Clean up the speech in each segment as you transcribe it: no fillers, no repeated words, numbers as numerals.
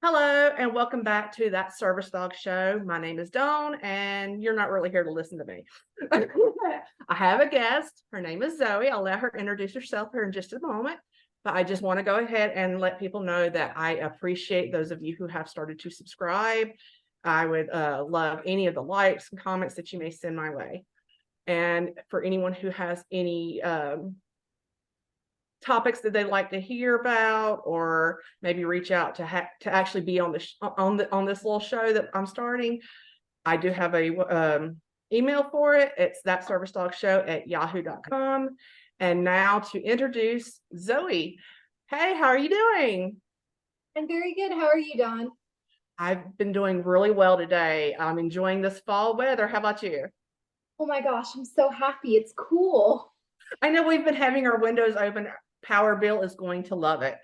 Hello and welcome back to That Service Dog Show. My name is Dawn, and you're not really here to listen to me. I have a guest. Her name is Zoe. I'll let her introduce herself here in just a moment. But I just want to go ahead and let people know that I appreciate those of you who have started to subscribe. I would love any of the likes and comments that you may send my way. And for anyone who has any topics that they'd like to hear about, or maybe reach out to actually be on on this little show that I'm starting, I do have a email for it. It's thatservicedogshow@yahoo.com. And now to introduce Zoe. Hey, how are you doing? I'm very good. How are you, Dawn? I've been doing really well today. I'm enjoying this fall weather. How about you? Oh my gosh, I'm so happy. It's cool. I know we've been having our windows open. Power bill is going to love it.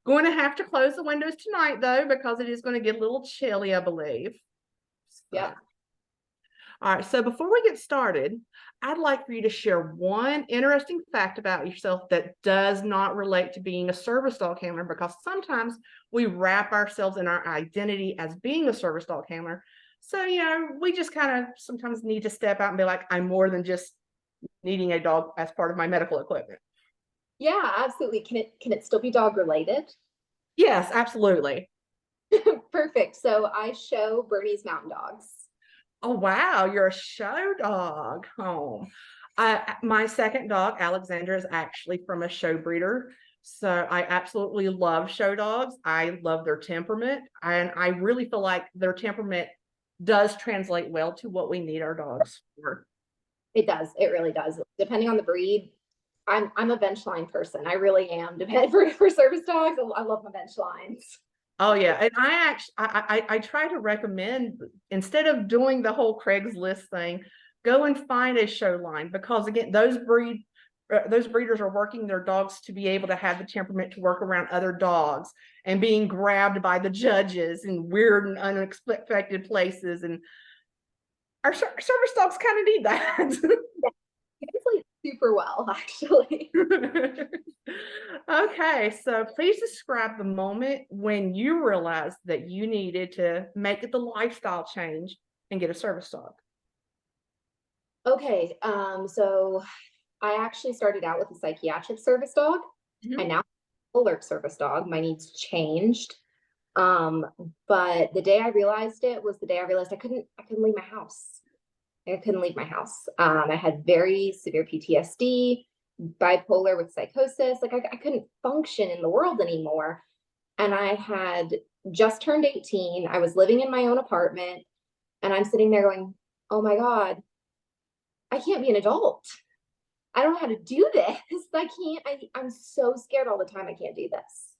Going to have to close the windows tonight though, because it is going to get a little chilly, I believe. Yeah. All right, so before we get started, I'd like for you to share one interesting fact about yourself that does not relate to being a service dog handler, because sometimes we wrap ourselves in our identity as being a service dog handler. So, we just kind of sometimes need to step out and be like, I'm more than just needing a dog as part of my medical equipment. Yeah, absolutely. Can it still be dog related? Yes, absolutely. Perfect. So I show Bernese Mountain Dogs. Oh, wow, you're a show dog home. My second dog, Alexandra, is actually from a show breeder. So I absolutely love show dogs. I love their temperament. And I really feel like their temperament does translate well to what we need our dogs for. It does. It really does. Depending on the breed, I'm a bench line person. I really am. Depend for service dogs. I love my bench lines. Oh yeah, and I try to recommend, instead of doing the whole Craigslist thing, go and find a show line, because again, those breeders are working their dogs to be able to have the temperament to work around other dogs and being grabbed by the judges in weird and unexpected places, and our service dogs kind of need that. It's like super well, actually. Okay, so please describe the moment when you realized that you needed to make it the lifestyle change and get a service dog. Okay. So I actually started out with a psychiatric service dog. I Mhm. now have a alert service dog. My needs changed. Um, but the day I realized it was the day I realized I couldn't leave my house. I couldn't leave my house. I had very severe PTSD, bipolar with psychosis. Like I couldn't function in the world anymore. And I had just turned 18. I was living in my own apartment, and I'm sitting there going, "Oh my God, I can't be an adult. I don't know how to do this. I can't. I'm so scared all the time. I can't do this."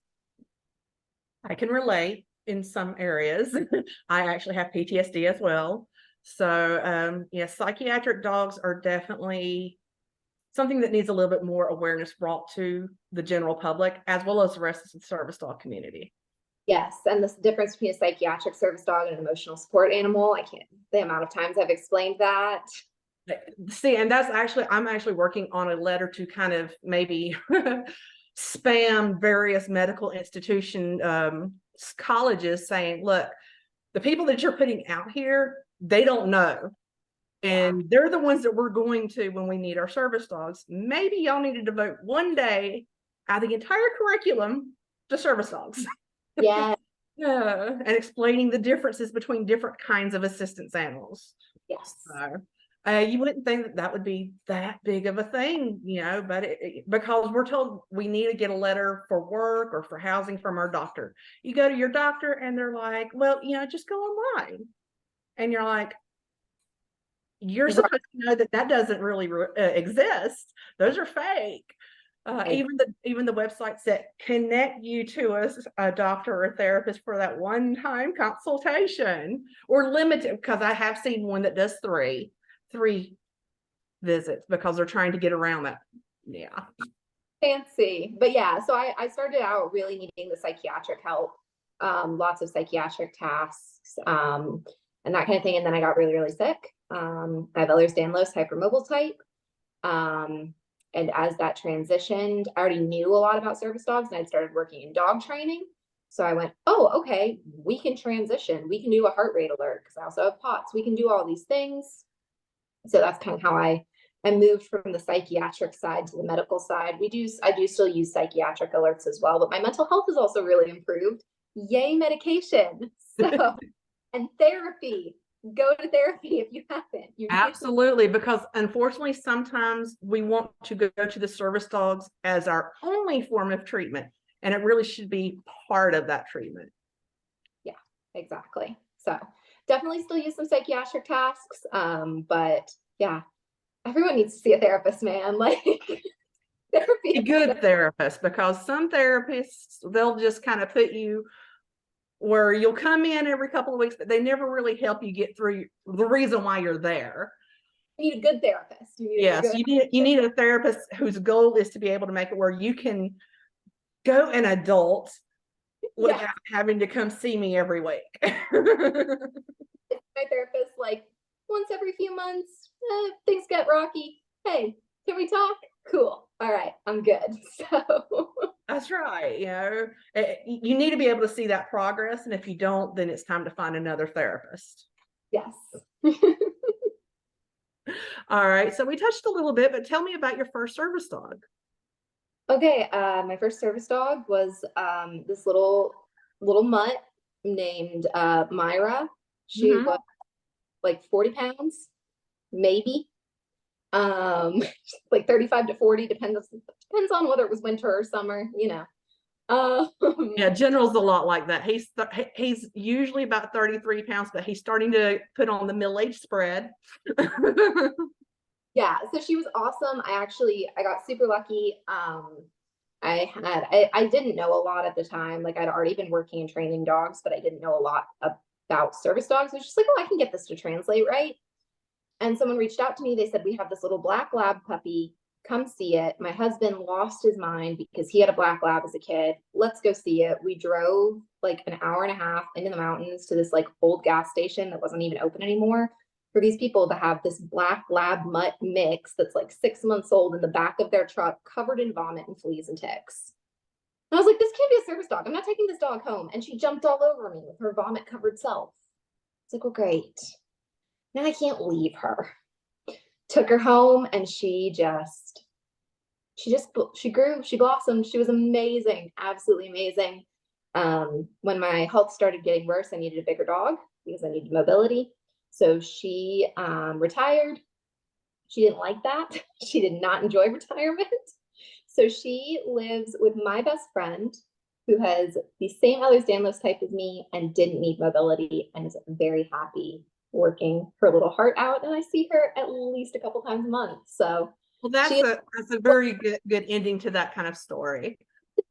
I can relate in some areas. I actually have PTSD as well. So, yeah, psychiatric dogs are definitely something that needs a little bit more awareness brought to the general public, as well as the rest of the service dog community. Yes, and the difference between a psychiatric service dog and an emotional support animal, I can't, the amount of times I've explained that. See, and I'm actually working on a letter to kind of maybe spam various medical institution colleges, saying, look, the people that you're putting out here, they don't know. Yeah. And they're the ones that we're going to when we need our service dogs. Maybe y'all need to devote one day out of the entire curriculum to service dogs. Yeah. And explaining the differences between different kinds of assistance animals. Yes. So, you wouldn't think that that would be that big of a thing, but because we're told we need to get a letter for work or for housing from our doctor. You go to your doctor and they're like, well, just go online. And you're like, you're Right. supposed to know that that doesn't really exist. Those are fake. Even the websites that connect you to a doctor or a therapist for that one-time consultation, or limited, because I have seen one that does three visits, because they're trying to get around that. Yeah. Fancy. But yeah, so I started out really needing the psychiatric help, lots of psychiatric tasks, and that kind of thing. And then I got really, really sick. I have Ehlers-Danlos hypermobile type. And as that transitioned, I already knew a lot about service dogs, and I'd started working in dog training. So I went, oh, okay, we can transition. We can do a heart rate alert because I also have POTS. We can do all these things. So that's kind of how I moved from the psychiatric side to the medical side. I do still use psychiatric alerts as well, but my mental health has also really improved. Yay, medication. So, and therapy. Go to therapy if you haven't. You need to. Absolutely, because unfortunately, sometimes we want to go to the service dogs as our only form of treatment, and it really should be part of that treatment. Yeah, exactly. So definitely still use some psychiatric tasks. But yeah, everyone needs to see a therapist, man. Like therapy. A good therapist, because some therapists, they'll just kind of put you where you'll come in every couple of weeks, but they never really help you get through the reason why you're there. You need a good therapist. You need a Yes, good. you need a therapist whose goal is to be able to make it where you can go an adult without Yeah, having to come see me every week. my therapist like once every few months. Things get rocky. Hey, can we talk? Cool. All right, I'm good. So That's right. You need to be able to see that progress. And if you don't, then it's time to find another therapist. yes. All right. So we touched a little bit, but tell me about your first service dog. Okay, my first service dog was this little mutt named Myra. She Mhm. was like 40 pounds, maybe. Like 35 to 40, depends on whether it was winter or summer, you know. Yeah, General's a lot like that. He's usually about 33 pounds, but he's starting to put on the middle age spread. Yeah, so she was awesome. I got super lucky. I didn't know a lot at the time. Like I'd already been working and training dogs, but I didn't know a lot about service dogs. I was just like, oh, I can get this to translate, right? And someone reached out to me. They said, we have this little black lab puppy. Come see it. My husband lost his mind because he had a black lab as a kid. Let's go see it. We drove like an hour and a half into the mountains to this like old gas station that wasn't even open anymore for these people to have this black lab mutt mix that's like 6 months old in the back of their truck, covered in vomit and fleas and ticks. And I was like, this can't be a service dog. I'm not taking this dog home. And she jumped all over me with her vomit covered self. It's like, well, great. Now I can't leave her. Took her home and she grew, she blossomed. She was amazing, absolutely amazing. When my health started getting worse, I needed a bigger dog because I needed mobility. So she retired. She didn't like that. She did not enjoy retirement. So she lives with my best friend who has the same Ehlers-Danlos type as me and didn't need mobility and is very happy working her little heart out. And I see her at least a couple times a month. So Well, she that's a very good ending to that kind of story.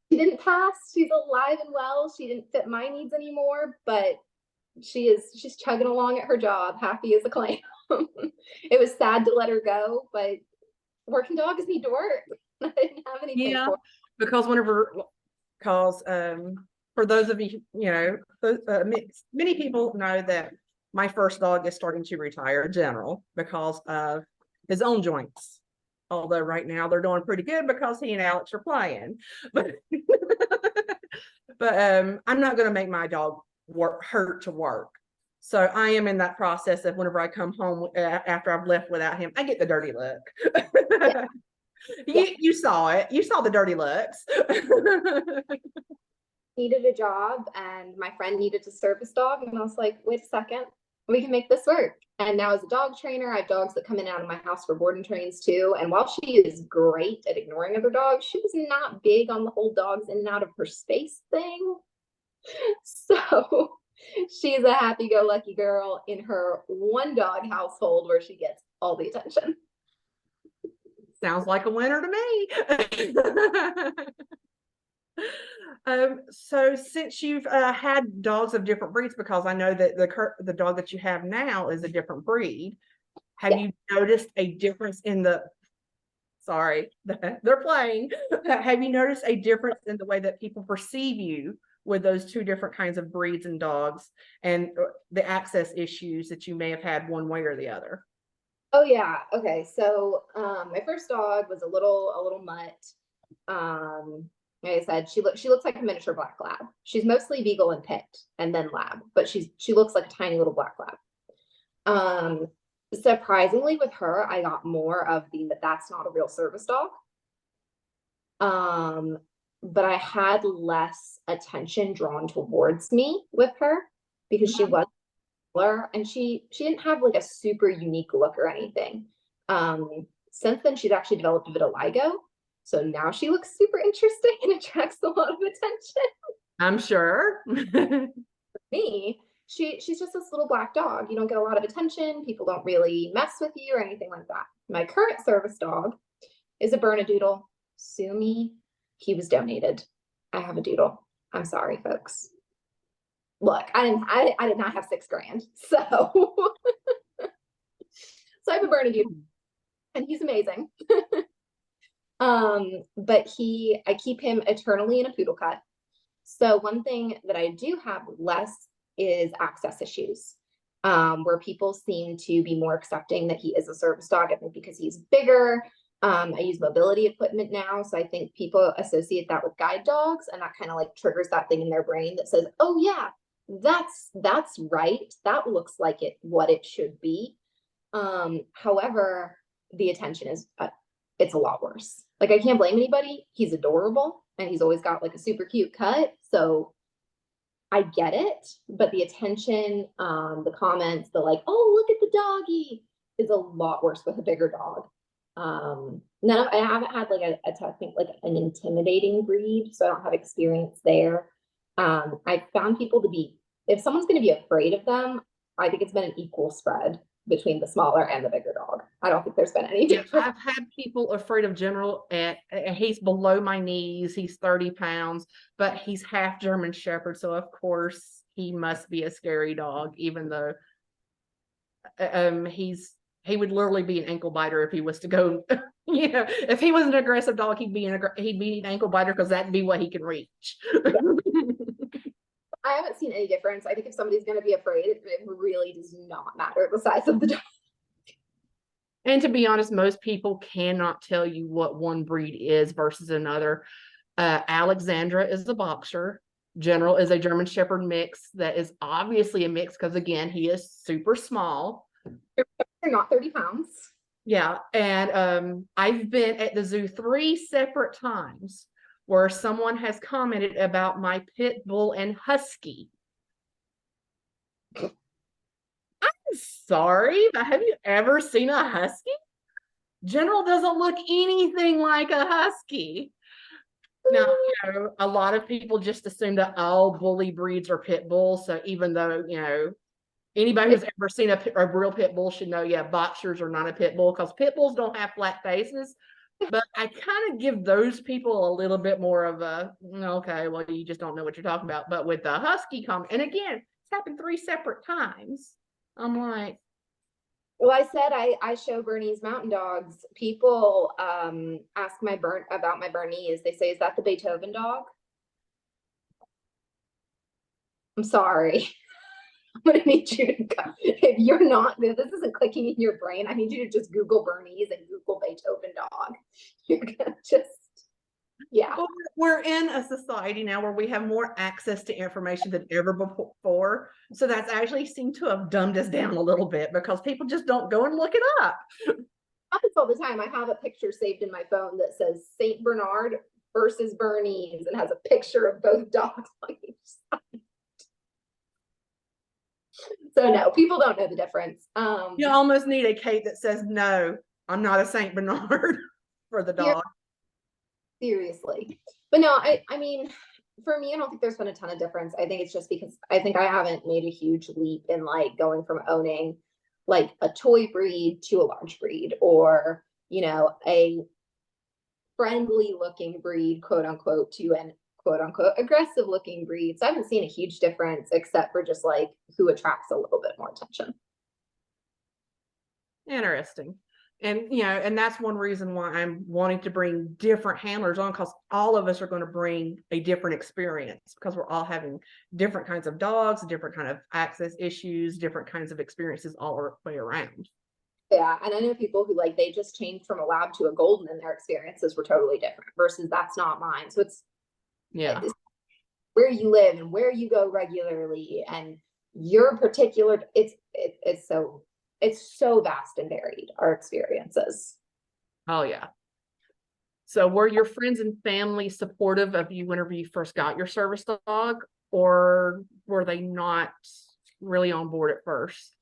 she didn't pass. She's alive and well. She didn't fit my needs anymore, but she's chugging along at her job, happy as a clam. It was sad to let her go, but working dogs need to work. I didn't have anything Yeah, for because for those of you, many people know that my first dog is starting to retire, General, because of his own joints. Although right now they're doing pretty good because he and Alex are playing. But I'm not going to make my dog hurt to work. So I am in that process of whenever I come home after I've left without him, I get the dirty look. yeah, yeah. You saw it. You saw the dirty looks. Needed a job and my friend needed a service dog. And I was like, wait a second, we can make this work. And now as a dog trainer, I have dogs that come in and out of my house for board and trains too. And while she is great at ignoring other dogs, she was not big on the whole dogs in and out of her space thing. So she's a happy-go-lucky girl in her one dog household where she gets all the attention. Sounds like a winner to me. So since you've had dogs of different breeds, because I know that the dog that you have now is a different breed, have Yeah. you noticed a difference in sorry, they're playing. Have you noticed a difference in the way that people perceive you with those two different kinds of breeds and dogs, and the access issues that you may have had one way or the other? Oh yeah. Okay. So my first dog was a little mutt. Like I said, she looks like a miniature black lab. She's mostly beagle and pit and then lab, but she looks like a tiny little black lab. Surprisingly with her, I got more of that's not a real service dog. But I had less attention drawn towards me with her because she was smaller and she didn't have like a super unique look or anything. Since then she's actually developed a vitiligo. So now she looks super interesting and attracts a lot of attention. I'm sure. Me, she's just this little black dog. You don't get a lot of attention. People don't really mess with you or anything like that. My current service dog is a Bernedoodle. Sue me. He was donated. I have a doodle. I'm sorry, folks. Look, I did not have $6,000. So I have a Bernedoodle and he's amazing. But I keep him eternally in a poodle cut. So one thing that I do have less is access issues, where people seem to be more accepting that he is a service dog. I think because he's bigger. I use mobility equipment now. So I think people associate that with guide dogs, and that kind of like triggers that thing in their brain that says, oh yeah, that's right. That looks like what it should be. However, the attention is, it's a lot worse. Like I can't blame anybody. He's adorable and he's always got like a super cute cut. So I get it, but the attention, the comments, the like, oh, look at the doggy is a lot worse with a bigger dog. I haven't had like I think like an intimidating breed, so I don't have experience there. I found people to be, if someone's going to be afraid of them, I think it's been an equal spread between the smaller and the bigger dog. I don't think there's been any difference. I've had people afraid of General, and he's below my knees. He's 30 pounds, but he's half German Shepherd. So of course he must be a scary dog, even though he would literally be an ankle biter if he was to go, if he was an aggressive dog, he'd be an ankle biter because that'd be what he can reach. I haven't seen any difference. I think if somebody's going to be afraid, it really does not matter the size of the dog. And to be honest, most people cannot tell you what one breed is versus another. Alexandra is a boxer. General is a German Shepherd mix that is obviously a mix because, again, he is super small. They're not 30 pounds. Yeah. And I've been at the zoo 3 separate times where someone has commented about my pit bull and husky. I'm sorry, but have you ever seen a husky? General doesn't look anything like a husky. Now, a lot of people just assume that all bully breeds are pit bulls. So even though, anybody who's ever seen a real pit bull should know, boxers are not a pit bull because pit bulls don't have flat faces. But I kind of give those people a little bit more of a, okay, well, you just don't know what you're talking about. But with the husky comment, and again, it's happened 3 separate times. I'm like, well, I said I show Bernese mountain dogs. People ask about my Bernese. They say, is that the Beethoven dog? I'm sorry. I'm gonna need you to go. If you're not, if this isn't clicking in your brain, I need you to just Google Bernese and Google Beethoven dog. You're gonna just, yeah. Well, we're in a society now where we have more access to information than ever before. So that's actually seemed to have dumbed us down a little bit because people just don't go and look it up. Happens all the time. I have a picture saved in my phone that says Saint Bernard versus Bernese and has a picture of both dogs on each side. So no, people don't know the difference. You almost need a cape that says, no, I'm not a Saint Bernard for the dog. Seriously. But no, I mean, for me, I don't think there's been a ton of difference. I think it's just because I think I haven't made a huge leap in like going from owning like a toy breed to a large breed, or, a friendly looking breed, quote unquote, to an quote unquote aggressive looking breed. So I haven't seen a huge difference except for just like who attracts a little bit more attention. Interesting. And, and that's one reason why I'm wanting to bring different handlers on, because all of us are going to bring a different experience because we're all having different kinds of dogs, different kind of access issues, different kinds of experiences all the way around. Yeah. And I know people who they just changed from a lab to a golden and their experiences were totally different versus that's not mine. So Yeah. where you live and where you go regularly and your particular, it's so vast and varied, our experiences. Oh yeah. So were your friends and family supportive of you whenever you first got your service dog, or were they not really on board at first?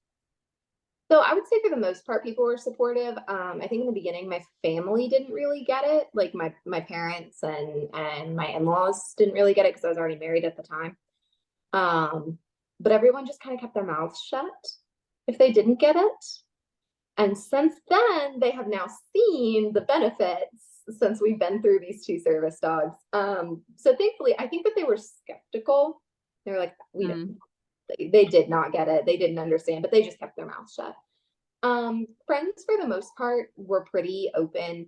So I would say for the most part, people were supportive. I think in the beginning, my family didn't really get it. Like my parents and my in-laws didn't really get it because I was already married at the time. But everyone just kind of kept their mouths shut if they didn't get it. And since then, they have now seen the benefits since we've been through these two service dogs. So thankfully, I think that they were skeptical. They were like, we don't, they did not get it. They didn't understand, but they just kept their mouths shut. Friends for the most part were pretty open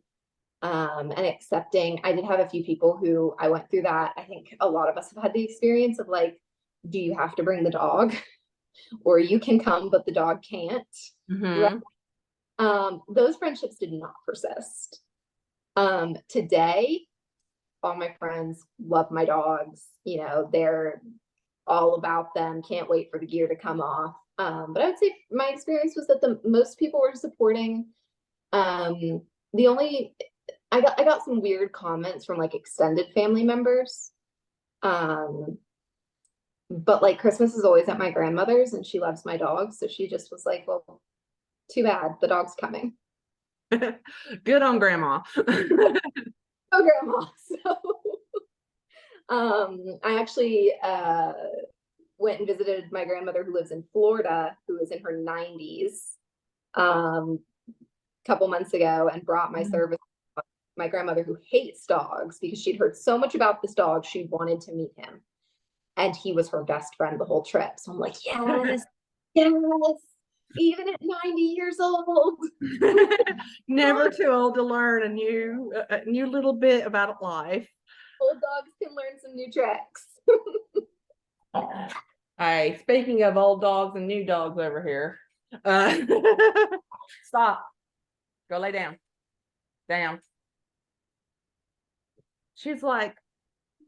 and accepting. I did have a few people who I went through that. I think a lot of us have had the experience of like, do you have to bring the dog? Or you can come, but the dog can't. Mm-hmm. Those friendships did not persist. Today, all my friends love my dogs. You know, they're all about them. Can't wait for the gear to come off. But I would say my experience was that the most people were supporting. The only I got some weird comments from like extended family members. But like Christmas is always at my grandmother's and she loves my dog. So she just was like, well, too bad, the dog's coming. Good on grandma. Oh, grandma. So I actually went and visited my grandmother who lives in Florida, who is in her 90s, a couple months ago, and brought my service my grandmother who hates dogs because she'd heard so much about this dog, she wanted to meet him. And he was her best friend the whole trip. So I'm like, yes, yes, even at 90 years old. Never too old to learn a new little bit about life. Old dogs can learn some new tricks. Hey, speaking of old dogs and new dogs over here, stop. Go lay down. Down. She's like,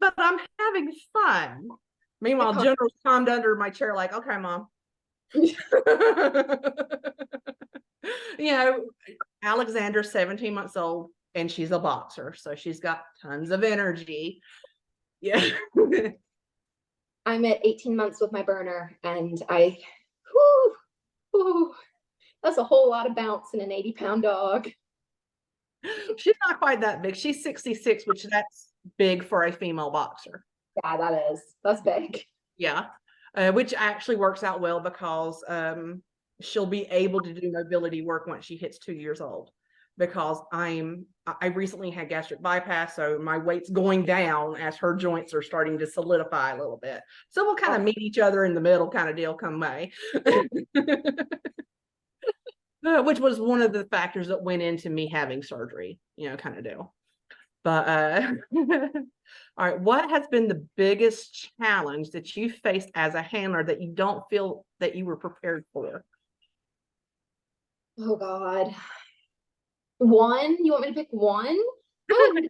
but I'm having fun. Meanwhile, General's calmed under my chair, like, okay, mom. You know, Alexander's 17 months old and she's a boxer, so she's got tons of energy. Yeah. I'm at 18 months with my Berner, and that's a whole lot of bounce in an 80-pound dog. She's not quite that big. She's 66, which that's big for a female boxer. Yeah, that's big. Yeah. Which actually works out well because she'll be able to do mobility work once she hits 2 years old. Because I recently had gastric bypass, so my weight's going down as her joints are starting to solidify a little bit. So we'll kind of meet each other in the middle kind of deal come May. Which was one of the factors that went into me having surgery, you know, kind of deal. But all right, what has been the biggest challenge that you faced as a handler that you don't feel that you were prepared for? Oh God. One? You want me to pick one? Oh,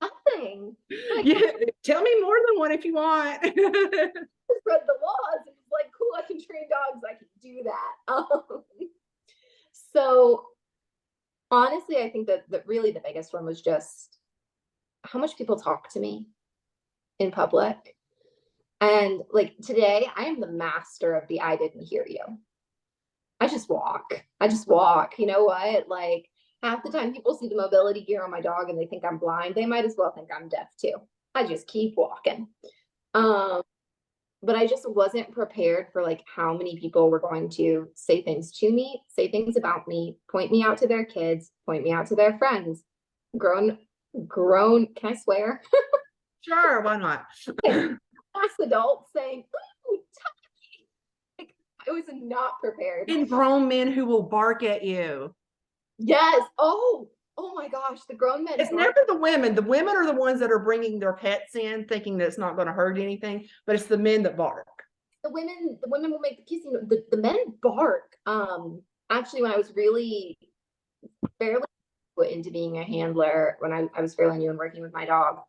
nothing. Like, yeah, tell me more than one if you want. Read the laws. It's like, cool, I can train dogs. I can do that. So honestly, I think that really the biggest one was just how much people talk to me in public. And like today, I am the master of the I didn't hear you. I just walk. You know what? Like half the time people see the mobility gear on my dog and they think I'm blind. They might as well think I'm deaf too. I just keep walking. But I just wasn't prepared for like how many people were going to say things to me, say things about me, point me out to their kids, point me out to their friends. Grown, can I swear? Sure, why not? Past adults saying, ooh, like, I was not prepared. And grown men who will bark at you. Yes. Oh my gosh, the grown men. It's never the women. The women are the ones that are bringing their pets in thinking that it's not going to hurt anything, but it's the men that bark. The women will make the kissing. The men bark. Actually, when I was really fairly into being a handler, when I was fairly new and working with my dog,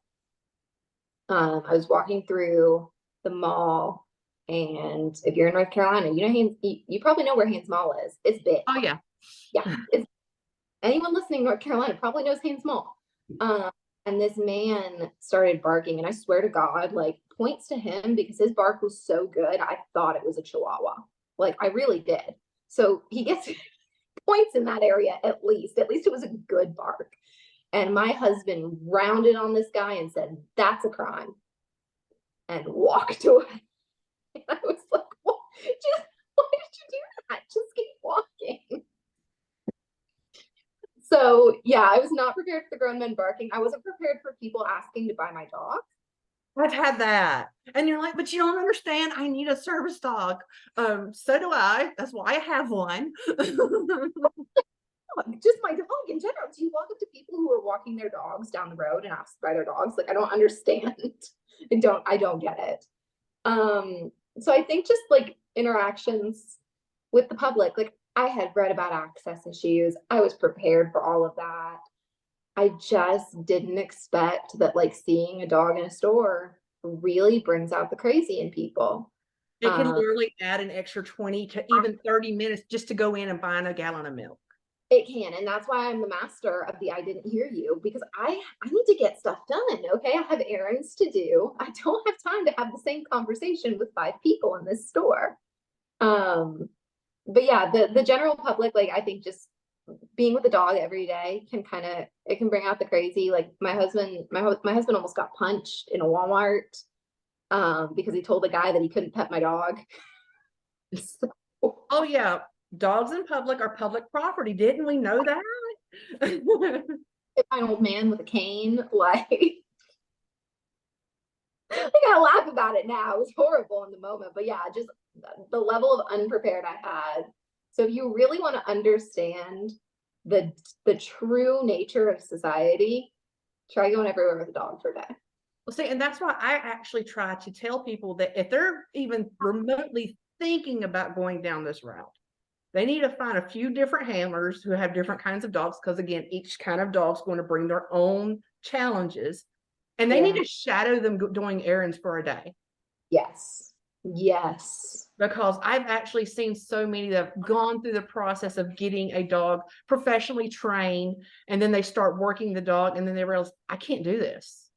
I was walking through the mall, and if you're in North Carolina, you know you probably know where Haynes Mall is. It's big. Oh, yeah. Yeah, it's anyone listening in North Carolina probably knows Haynes Mall. And this man started barking, and I swear to God, like points to him because his bark was so good. I thought it was a Chihuahua. Like I really did. So he gets points in that area at least. At least it was a good bark. And my husband rounded on this guy and said, "That's a crime," and walked away. And I was like, what? Just why did you do that? Just keep walking. So yeah, I was not prepared for grown men barking. I wasn't prepared for people asking to buy my dog. I've had that. And you're like, but you don't understand. I need a service dog. So do I. That's why I have one. Just my dog in general. Do you walk up to people who are walking their dogs down the road and ask to buy their dogs? Like I don't understand. I don't get it. So I think just like interactions with the public, like I had read about access issues. I was prepared for all of that. I just didn't expect that like seeing a dog in a store really brings out the crazy in people. It can literally add an extra 20 to even 30 minutes just to go in and buy a gallon of milk. It can, and that's why I'm the master of the I didn't hear you, because I need to get stuff done. Okay, I have errands to do. I don't have time to have the same conversation with 5 people in this store. But yeah, the general public, like I think just being with a dog every day can it can bring out the crazy. Like my husband almost got punched in a Walmart because he told the guy that he couldn't pet my dog. So, Oh, yeah. Dogs in public are public property. Didn't we know that? my old man with a cane, like I gotta laugh about it now. It was horrible in the moment, but yeah, just the level of unprepared I had. So if you really want to understand the true nature of society, try going everywhere with a dog for a day. Well, see, and that's why I actually try to tell people that if they're even remotely thinking about going down this route, they need to find a few different handlers who have different kinds of dogs, because again, each kind of dog's going to bring their own challenges, and they need to shadow them doing errands for a day. Yes. Yes. Because I've actually seen so many that have gone through the process of getting a dog professionally trained, and then they start working the dog, and then they realize, I can't do this.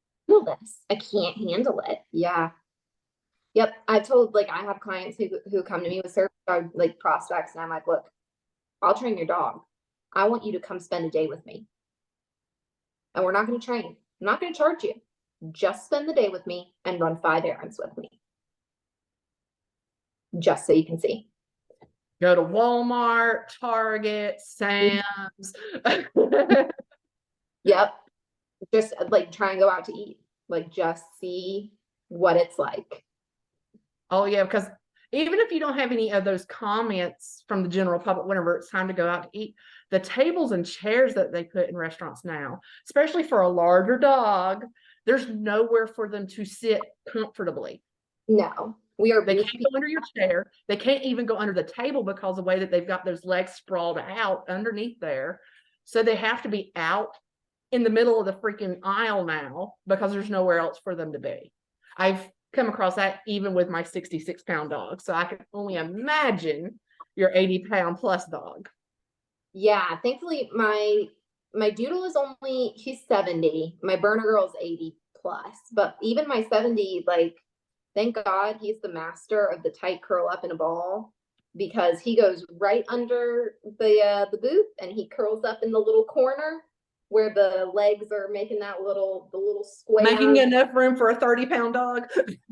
I can't handle it. Yeah. Yep. I told, like, I have clients who come to me with service dog, like prospects, and I'm like, look, I'll train your dog. I want you to come spend a day with me. And we're not going to train. I'm not going to charge you. Just spend the day with me and run 5 errands with me. Just so you can see. Go to Walmart, Target, Sam's. Yep. Just like try and go out to eat. Like just see what it's like. Oh, yeah, because even if you don't have any of those comments from the general public, whenever it's time to go out to eat, the tables and chairs that they put in restaurants now, especially for a larger dog, there's nowhere for them to sit comfortably. No, they can't go under your chair. They can't even go under the table because of the way that they've got those legs sprawled out underneath there. So they have to be out in the middle of the freaking aisle now because there's nowhere else for them to be. I've come across that even with my 66-pound dog. So I can only imagine your 80-pound plus dog. Yeah, thankfully my doodle is he's 70. My Berner girl's 80 plus, but even my 70, like, thank God he's the master of the tight curl up in a ball, because he goes right under the booth and he curls up in the little corner where the legs are making the little square. Making enough room for a 30-pound dog.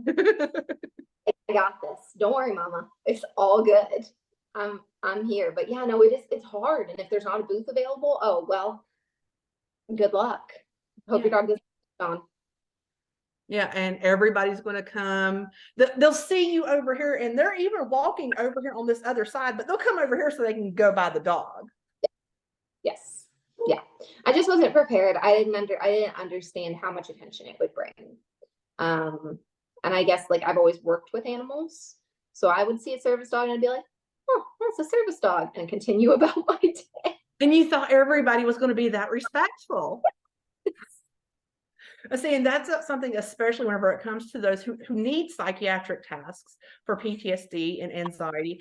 I got this. Don't worry, mama. It's all good. I'm here. But yeah, no, it's hard. And if there's not a booth available, oh well, good luck. Hope your dog doesn't on. Yeah, and everybody's going to come. They'll see you over here, and they're even walking over here on this other side, but they'll come over here so they can go by the dog. Yes. Yeah. I just wasn't prepared. I didn't understand how much attention it would bring. And I guess like I've always worked with animals, so I would see a service dog and I'd be like, oh, that's a service dog, and continue about my day. And you thought everybody was going to be that respectful. See, and that's something, especially whenever it comes to those who need psychiatric tasks for PTSD and anxiety.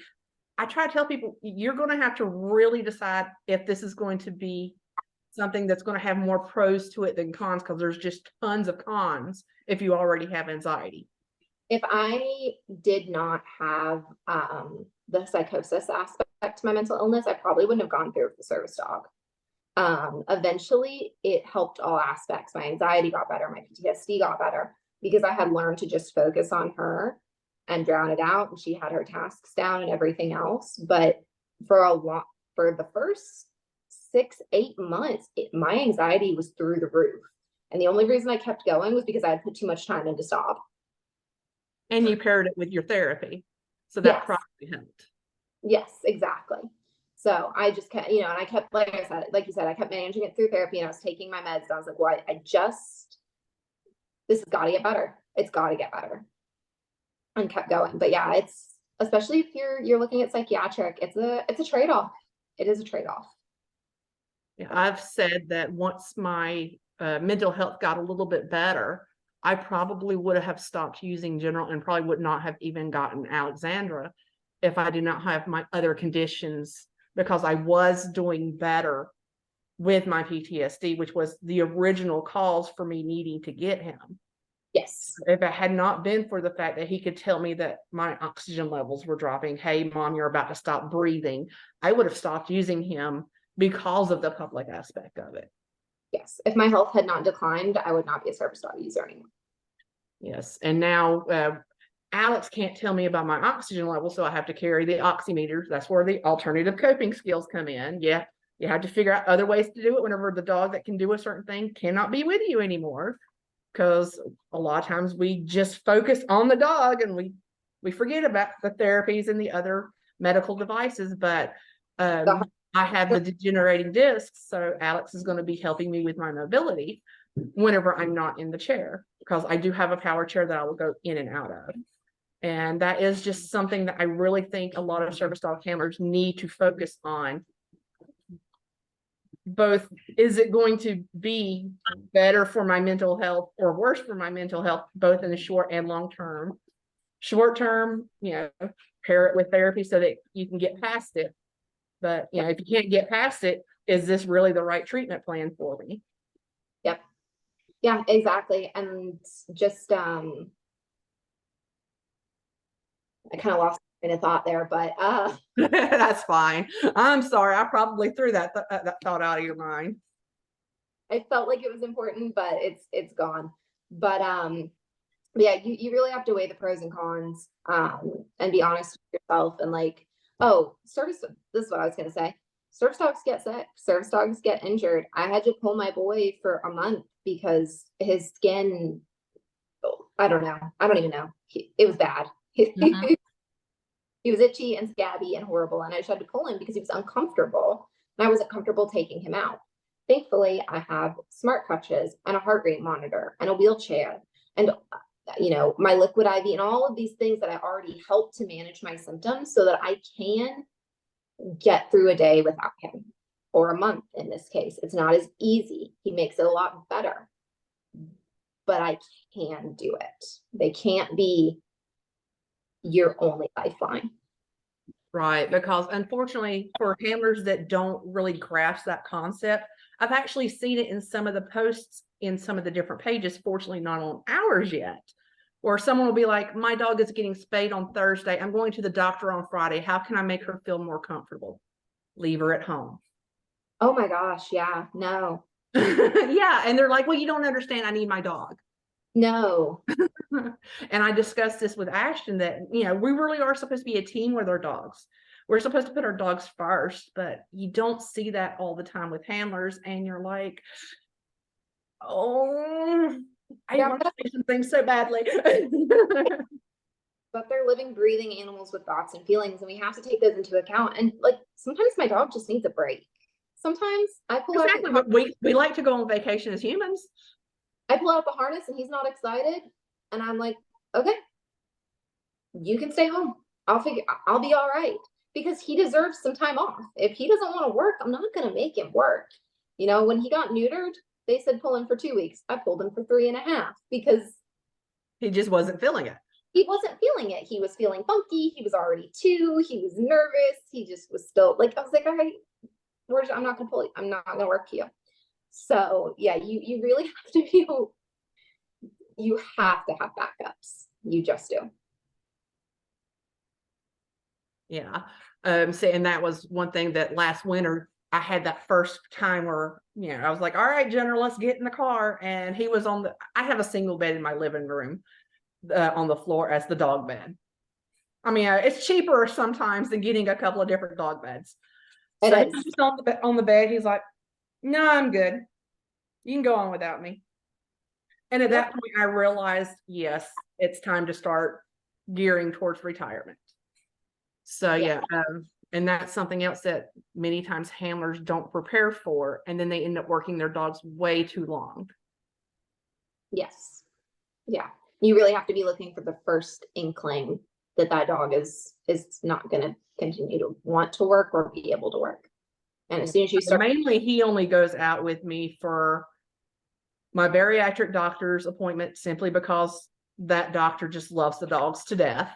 I try to tell people, you're going to have to really decide if this is going to be something that's going to have more pros to it than cons, because there's just tons of cons if you already have anxiety. If I did not have the psychosis aspect to my mental illness, I probably wouldn't have gone through with the service dog. Eventually it helped all aspects. My anxiety got better, my PTSD got better, because I had learned to just focus on her and drown it out, and she had her tasks down and everything else. But for the first 6-8 months, my anxiety was through the roof. And the only reason I kept going was because I had put too much time into stop. And you paired it with your therapy. So that Yes. probably helped. Yes, exactly. So I just kept, and I kept, like I said, like you said, I kept managing it through therapy, and I was taking my meds, and I was like, well, this has got to get better. It's got to get better. And kept going. But yeah, it's, especially if you're looking at psychiatric, it's a trade-off. It is a trade-off. Yeah, I've said that once my mental health got a little bit better, I probably would have stopped using General and probably would not have even gotten Alexandra if I did not have my other conditions, because I was doing better with my PTSD, which was the original cause for me needing to get him. Yes. If it had not been for the fact that he could tell me that my oxygen levels were dropping, hey, mom, you're about to stop breathing, I would have stopped using him because of the public aspect of it. Yes. If my health had not declined, I would not be a service dog user anymore. Yes. And now Alex can't tell me about my oxygen level, so I have to carry the oximeter. That's where the alternative coping skills come in. Yeah, you have to figure out other ways to do it whenever the dog that can do a certain thing cannot be with you anymore, because a lot of times we just focus on the dog and we forget about the therapies and the other medical devices. But I have the degenerating discs, so Alex is going to be helping me with my mobility whenever I'm not in the chair, because I do have a power chair that I will go in and out of. And that is just something that I really think a lot of service dog handlers need to focus on. Both, is it going to be better for my mental health or worse for my mental health, both in the short and long term? Short term, pair it with therapy so that you can get past it. But, if you can't get past it, is this really the right treatment plan for me? Yep. Yeah, exactly. And just, I kind of lost in a thought there, but that's fine. I'm sorry. I probably threw that thought out of your mind. I felt like it was important, but it's gone. But yeah, you really have to weigh the pros and cons, and be honest with yourself, and like, this is what I was gonna say. Service dogs get sick, service dogs get injured. I had to pull my boy for a month because his skin, I don't know. I don't even know. It was bad. Mhm. He was itchy and scabby and horrible, and I just had to pull him because he was uncomfortable, and I wasn't comfortable taking him out. Thankfully, I have smart crutches and a heart rate monitor and a wheelchair and my liquid IV and all of these things that I already help to manage my symptoms so that I can get through a day without him, or a month in this case. It's not as easy. He makes it a lot better, but I can do it. They can't be your only lifeline. Right, because unfortunately for handlers that don't really grasp that concept, I've actually seen it in some of the posts in some of the different pages, fortunately not on ours yet, where someone will be like, my dog is getting spayed on Thursday. I'm going to the doctor on Friday. How can I make her feel more comfortable? Leave her at home. Oh my gosh, yeah, no. Yeah, and they're like, well, you don't understand. I need my dog. No. And I discussed this with Ashton that, we really are supposed to be a team with our dogs. We're supposed to put our dogs first, but you don't see that all the time with handlers. And you're like, oh, I want to say something so badly. But they're living, breathing animals with thoughts and feelings, and we have to take those into account. And like, sometimes my dog just needs a break. Sometimes I pull exactly, out. But we like to go on vacation as humans. I pull out the harness and he's not excited, and I'm like, okay, you can stay home. I'll be all right, because he deserves some time off. If he doesn't want to work, I'm not going to make him work. When he got neutered, They said pull in for 2 weeks. I pulled him for 3.5 because He just wasn't feeling it. he wasn't feeling it. He was feeling funky. He was already 2. He was nervous. He just was still like, I was like, all right, I'm not gonna pull you. I'm not gonna work you. So yeah, you really have to be, you have to have backups. You just do. Yeah. So, and that was one thing that last winter I had that first time where, I was like, all right, General, let's get in the car. And he was I have a single bed in my living room on the floor as the dog bed. I mean, it's cheaper sometimes than getting a couple of different dog beds. It So he is. was just on the bed. He's like, no, I'm good. You can go on without me. And at that point, I realized, yes, it's time to start gearing towards retirement. So yeah, and that's something else that many times handlers don't prepare for, and then they end up working their dogs way too long. Yes. Yeah. You really have to be looking for the first inkling that dog is not going to continue to want to work or be able to work. And as soon as you start, mainly he only goes out with me for my bariatric doctor's appointment simply because that doctor just loves the dogs to death.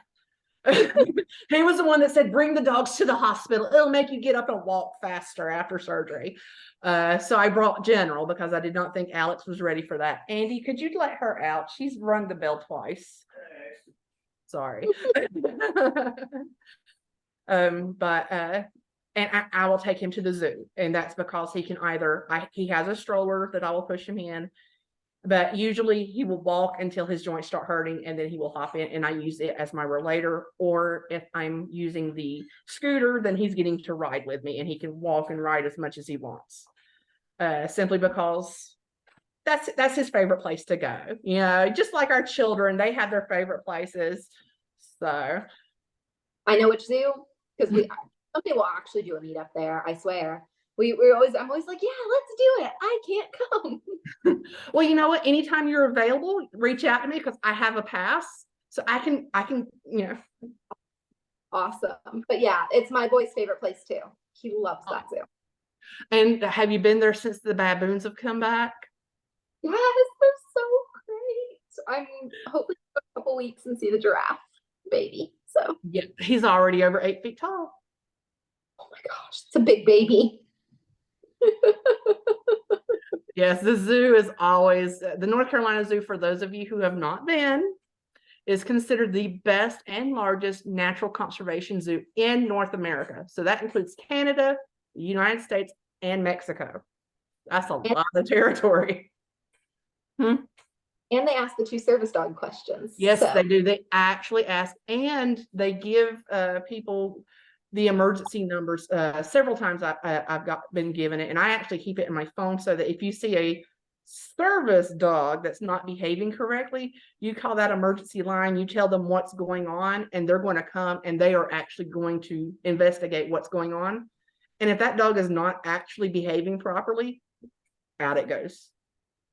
He was the one that said, bring the dogs to the hospital. It'll make you get up and walk faster after surgery. So I brought General because I did not think Alex was ready for that. Andy, could you let her out? She's rung the bell twice. Sorry. And I will take him to the zoo, and that's because he can he has a stroller that I will push him in, but usually he will walk until his joints start hurting, and then he will hop in, and I use it as my relator. Or if I'm using the scooter, then he's getting to ride with me, and he can walk and ride as much as he wants, simply because that's his favorite place to go. Just like our children, they have their favorite places. So I know which zoo, because someday we'll actually do a meetup there. I swear. I'm always like, yeah, let's do it. I can't come. Well, you know what? Anytime you're available, reach out to me because I have a pass, so I can. Awesome. But yeah, it's my boy's favorite place too. He loves that zoo. And have you been there since the baboons have come back? Yes, they're so great. I'm hoping for a couple weeks and see the giraffe baby. So yeah, he's already over 8 feet tall. Oh my gosh, it's a big baby. Yes, the zoo is always the North Carolina Zoo. For those of you who have not been, is considered the best and largest natural conservation zoo in North America. So that includes Canada, the United States, and Mexico. That's a lot of territory. And they ask the 2 service dog questions. Yes, they do. They actually ask, and they give people the emergency numbers. Several times I've been given it, and I actually keep it in my phone so that if you see a service dog that's not behaving correctly, you call that emergency line, you tell them what's going on, and they're going to come and they are actually going to investigate what's going on. And if that dog is not actually behaving properly, out it goes.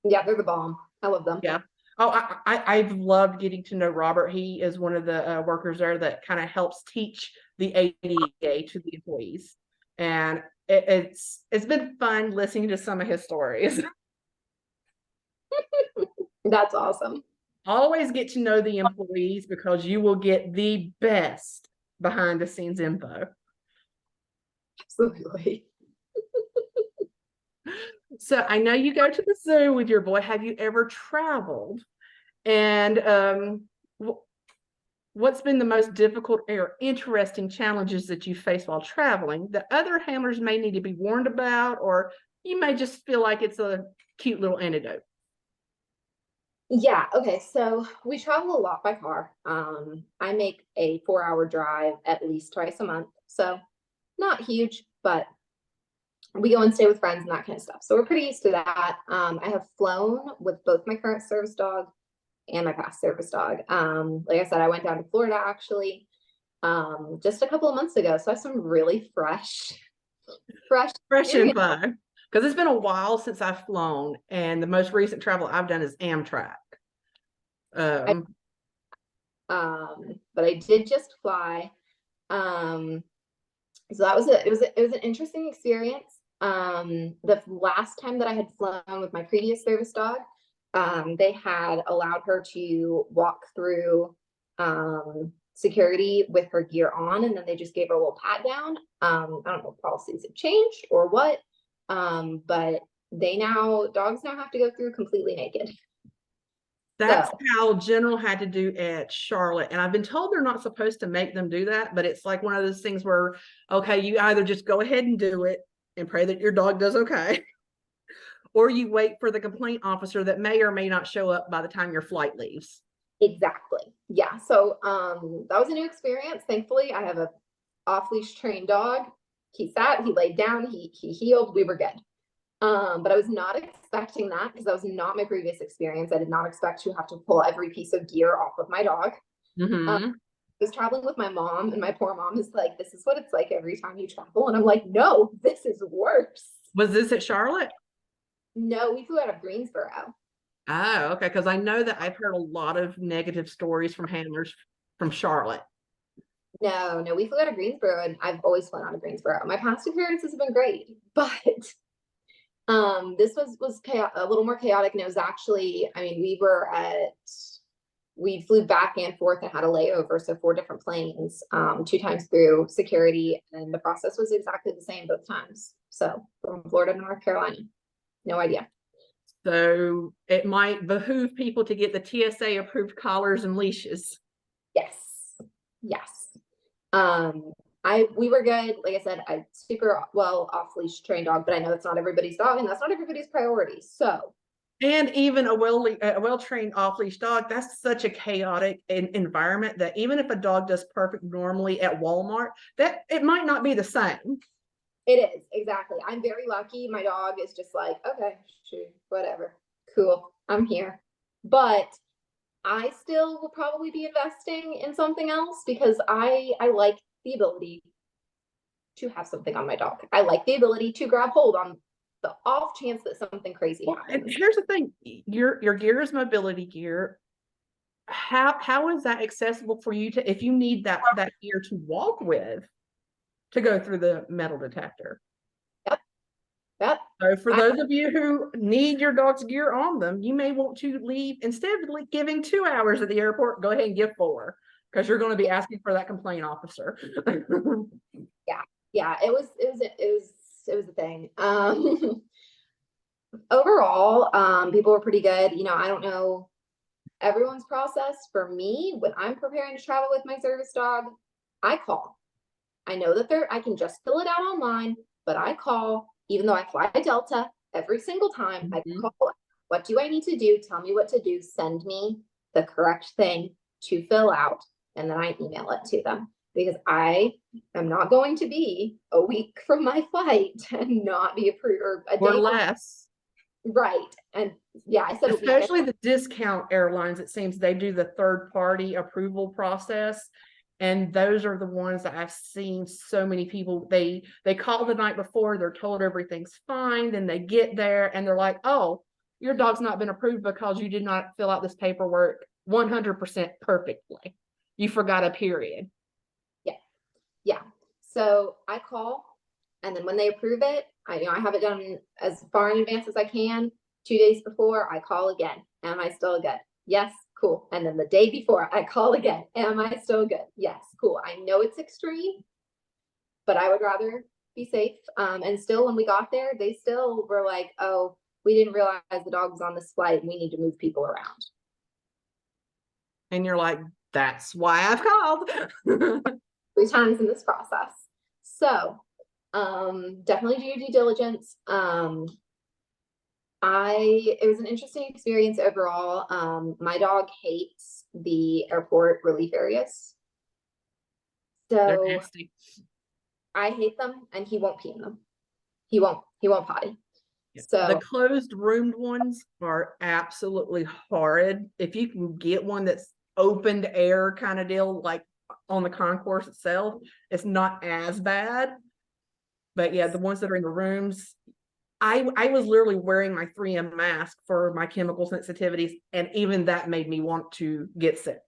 Yeah, they're the bomb. I love them. Yeah. Oh, I've loved getting to know Robert. He is one of the workers there that kind of helps teach the ADA to the employees, and it's been fun listening to some of his stories. That's awesome. Always get to know the employees because you will get the best behind the scenes info. Absolutely. So I know you go to the zoo with your boy. Have you ever traveled? And what's been the most difficult or interesting challenges that you face while traveling that other handlers may need to be warned about, or you may just feel like it's a cute little anecdote? Yeah. Okay. So we travel a lot by car. I make a 4-hour drive at least twice a month. So not huge, but we go and stay with friends and that kind of stuff. So we're pretty used to that. I have flown with both my current service dog and my past service dog. Like I said, I went down to Florida actually just a couple of months ago. So I have some really fresh info, because it's been a while since I've flown, and the most recent travel I've done is Amtrak. But I did just fly. So that was it was an interesting experience. The last time that I had flown with my previous service dog, they had allowed her to walk through security with her gear on, and then they just gave her a little pat down. I don't know if policies have changed or what, but dogs now have to go through completely naked. That's So, how General had to do at Charlotte. And I've been told they're not supposed to make them do that, but it's like one of those things where, okay, you either just go ahead and do it and pray that your dog does okay, or you wait for the complaint officer that may or may not show up by the time your flight leaves. exactly. Yeah. So that was a new experience. Thankfully, I have a off-leash trained dog. He sat, he laid down, he healed, we were good. But I was not expecting that because that was not my previous experience. I did not expect to have to pull every piece of gear off of my dog. Mm-hmm. I was traveling with my mom, and my poor mom is like, "This is what it's like every time you travel." And I'm like, "No, this is worse." Was this at Charlotte? No, we flew out of Greensboro. Oh, okay. Because I know that I've heard a lot of negative stories from handlers from Charlotte. No, we flew out of Greensboro, and I've always flown out of Greensboro. My past experiences have been great, but this was a little more chaotic, and it was actually, I mean, we flew back and forth and had a layover, so 4 different planes, 2 times through security, and the process was exactly the same both times. So from Florida to North Carolina, no idea. So it might behoove people to get the TSA approved collars and leashes. Yes, yes. We were good. Like I said, I super well off leash trained dog, but I know that's not everybody's dog, and that's not everybody's priority. So And even a well-trained off-leash dog, that's such a chaotic environment that even if a dog does perfect normally at Walmart, that it might not be the same. it is exactly. I'm very lucky. My dog is just like, okay, sure, whatever, cool, I'm here. But I still will probably be investing in something else because I like the ability to have something on my dog. I like the ability to grab hold on the off chance that something crazy And happens. here's the thing, your gear is mobility gear. How is that accessible for you to, if you need that gear to walk with, to go through the metal detector? Yep, yep. So for those of you who need your dog's gear on them, you may want to leave, instead of giving 2 hours at the airport, go ahead and give 4, because you're going to be asking for that complaint officer. Yeah, it was a thing. Overall, people were pretty good. You know, I don't know everyone's process. For me, when I'm preparing to travel with my service dog, I call. I know that I can just fill it out online, but I call, even though I fly Delta every single time. I call, what do I need to do? Tell me what to do. Send me the correct thing to fill out, and then I email it to them because I am not going to be a week from my flight and not be approved, or a Or day. less. Right. And yeah, I said a week. Especially the discount airlines, it seems they do the third-party approval process. And those are the ones that I've seen so many people, they call the night before, they're told everything's fine, then they get there and they're like, oh, your dog's not been approved because you did not fill out this paperwork 100% perfectly. You forgot a period. Yeah. So I call, and then when they approve it, I have it done as far in advance as I can. 2 days before, I call again. Am I still good? Yes, cool. And then the day before, I call again. Am I still good? Yes, cool. I know it's extreme, but I would rather be safe. And still, when we got there, they still were like, "Oh, we didn't realize the dog was on this flight. We need to move people around." And you're like, that's why I've called. 3 times in this process. So definitely do your due diligence. It was an interesting experience overall. My dog hates the airport relief areas. They're So nasty. I hate them, and he won't pee in them. He won't potty. The So closed roomed ones are absolutely horrid. If you can get one that's opened air kind of deal, like on the concourse itself, it's not as bad. But yeah, the ones that are in the rooms, I was literally wearing my 3M mask for my chemical sensitivities, and even that made me want to get sick.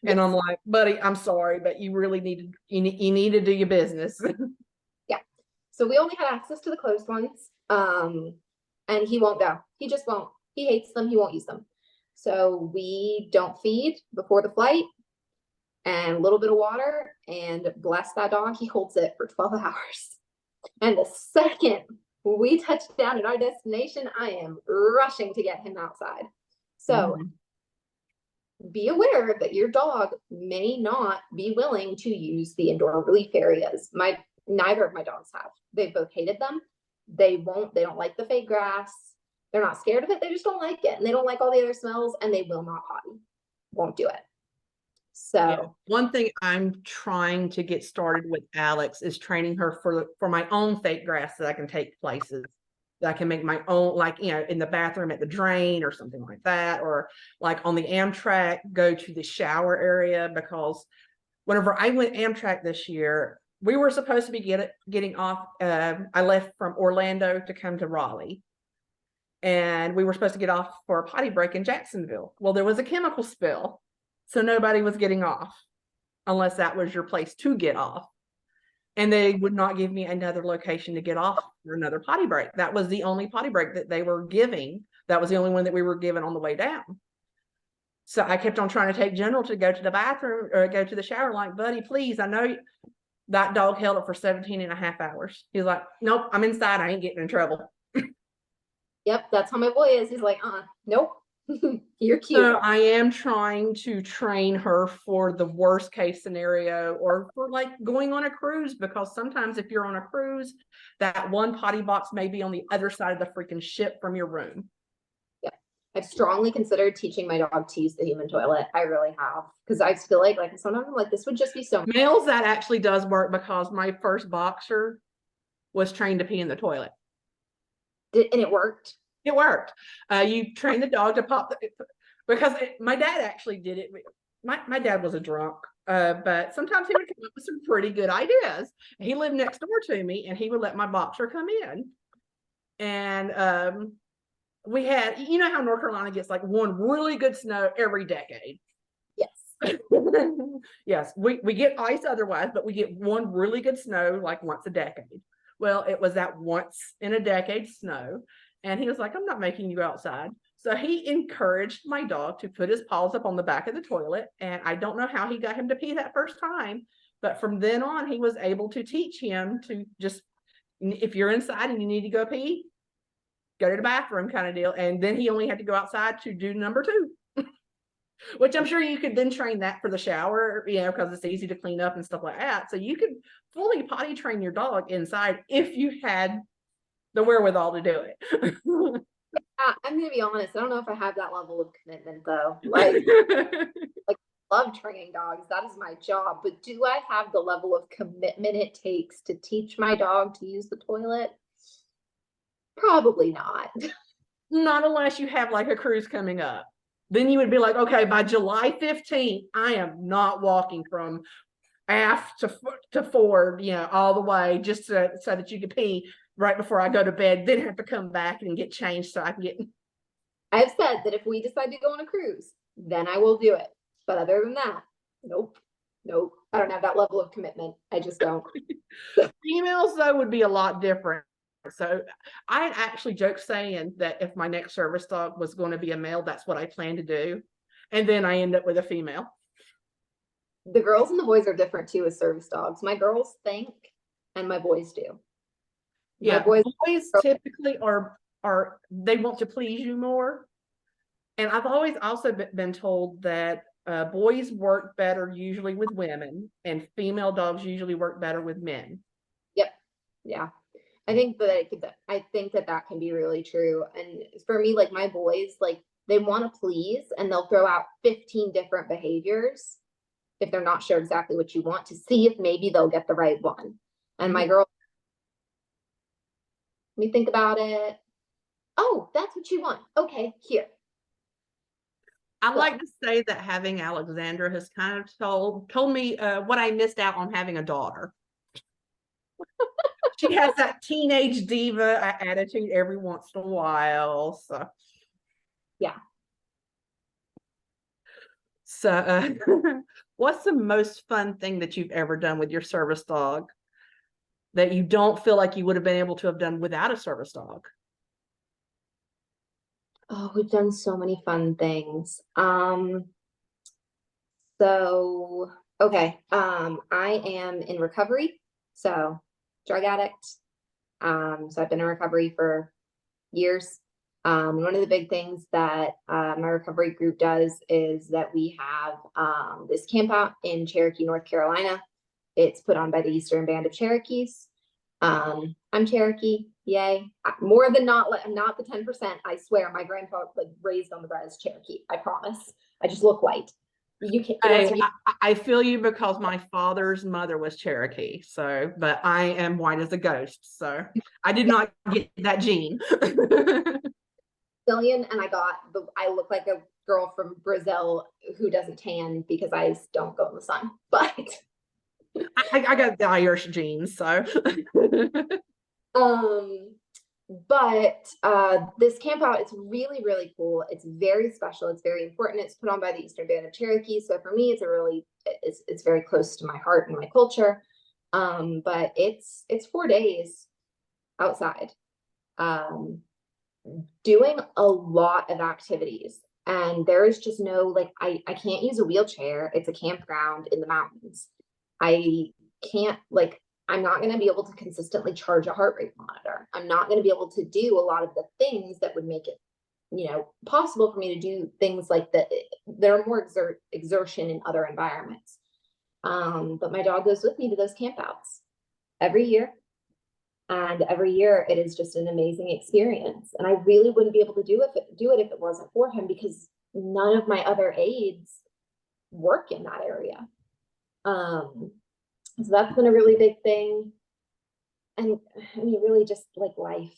And I'm like, buddy, I'm sorry, but you really need to do your business. yeah. So we only had access to the closed ones. And he won't go. He just won't. He hates them. He won't use them. So we don't feed before the flight and a little bit of water, and bless that dog. He holds it for 12 hours. And the second we touch down at our destination, I am rushing to get him outside. So be aware that your dog may not be willing to use the indoor relief areas. Neither of my dogs have. They've both hated them. They don't like the fake grass. They're not scared of it. They just don't like it. And they don't like all the other smells, and they will not potty. Won't do it. So Yeah. One thing I'm trying to get started with Alex is training her for my own fake grass that I can take places. That I can make my own, like, in the bathroom at the drain or something like that, or like on the Amtrak, go to the shower area, because whenever I went Amtrak this year, we were supposed to be getting off. I left from Orlando to come to Raleigh, and we were supposed to get off for a potty break in Jacksonville. Well, there was a chemical spill, so nobody was getting off unless that was your place to get off. And they would not give me another location to get off for another potty break. That was the only potty break that they were giving. That was the only one that we were given on the way down. So I kept on trying to take General to go to the bathroom or go to the shower, like, buddy, please, I know. That dog held it for 17 and a half hours. He's like, nope, I'm inside. I ain't getting in trouble. Yep, that's how my boy is. He's like, nope. You're cute. So I am trying to train her for the worst case scenario, or for like going on a cruise, because sometimes if you're on a cruise, that one potty box may be on the other side of the freaking ship from your room. I've strongly considered teaching my dog to use the human toilet. I really have, because I feel like sometimes I'm like, this would just be so. Males, that actually does work, because my first boxer was trained to pee in the toilet. And it worked. It worked. You train the dog to pop because my dad actually did it. My dad was a drunk, but sometimes he would come up with some pretty good ideas. He lived next door to me, and he would let my boxer come in. And we had, how North Carolina gets like one really good snow every decade. Yes. Yes, we get ice otherwise, but we get one really good snow like once a decade. Well, it was that once in a decade snow. And he was like, I'm not making you outside. So he encouraged my dog to put his paws up on the back of the toilet. And I don't know how he got him to pee that first time, but from then on, he was able to teach him to just, if you're inside and you need to go pee, go to the bathroom kind of deal. And then he only had to go outside to do number 2, which I'm sure you could then train that for the shower, because it's easy to clean up and stuff like that. So you could fully potty train your dog inside if you had the wherewithal to do it. I'm gonna be honest. I don't know if I have that level of commitment though. Like love training dogs. That is my job. But do I have the level of commitment it takes to teach my dog to use the toilet? Probably not. Not unless you have like a cruise coming up. Then you would be like, okay, by July 15th, I am not walking from aft to forward, all the way, just so that you can pee right before I go to bed, then have to come back and get changed so I can get. I've said that if we decide to go on a cruise, then I will do it. But other than that, nope. I don't have that level of commitment. I just don't. Females, though, would be a lot different. So I had actually joked saying that if my next service dog was going to be a male, that's what I plan to do. And then I end up with a female. The girls and the boys are different too as service dogs. My girls think, and my boys do. Yeah, boys typically are they want to please you more. And I've always also been told that boys work better usually with women, and female dogs usually work better with men. Yep. Yeah. I think that can be really true. And for me, like my boys, like they want to please, and they'll throw out 15 different behaviors if they're not sure exactly what you want, to see if maybe they'll get the right one. And my girl, let me think about it. Oh, that's what you want. Okay, here. I like to say that having Alexandra has kind of told me what I missed out on having a daughter. She has that teenage diva attitude every once in a while. So, yeah. So, what's the most fun thing that you've ever done with your service dog? that you don't feel like you would have been able to have done without a service dog? Oh, we've done so many fun things. So okay. I am in recovery, so drug addict. So I've been in recovery for years. One of the big things that my recovery group does is that we have this camp out in Cherokee, North Carolina. It's put on by the Eastern Band of Cherokees. I'm Cherokee, yay. More than not, I'm not the 10%. I swear, my grandpa like raised on the res Cherokee. I promise. I just look white. You can't. I feel you because my father's mother was Cherokee, so but I am white as a ghost, so I did not get that gene. Brazilian, and I look like a girl from Brazil who doesn't tan because I don't go in the sun. But I got the Irish genes, so this camp out, it's really, really cool. It's very special. It's very important. It's put on by the Eastern Band of Cherokee. So for me, it's very close to my heart and my culture. But it's 4 days outside, doing a lot of activities. And there is just no, like, I can't use a wheelchair. It's a campground in the mountains. I can't, like, I'm not going to be able to consistently charge a heart rate monitor. I'm not going to be able to do a lot of the things that would make it, possible for me to do things like that. There are more exertion in other environments. But my dog goes with me to those campouts every year. And every year it is just an amazing experience. And I really wouldn't be able to do it if it wasn't for him, because none of my other aides work in that area. So that's been a really big thing. And I mean, really just like life,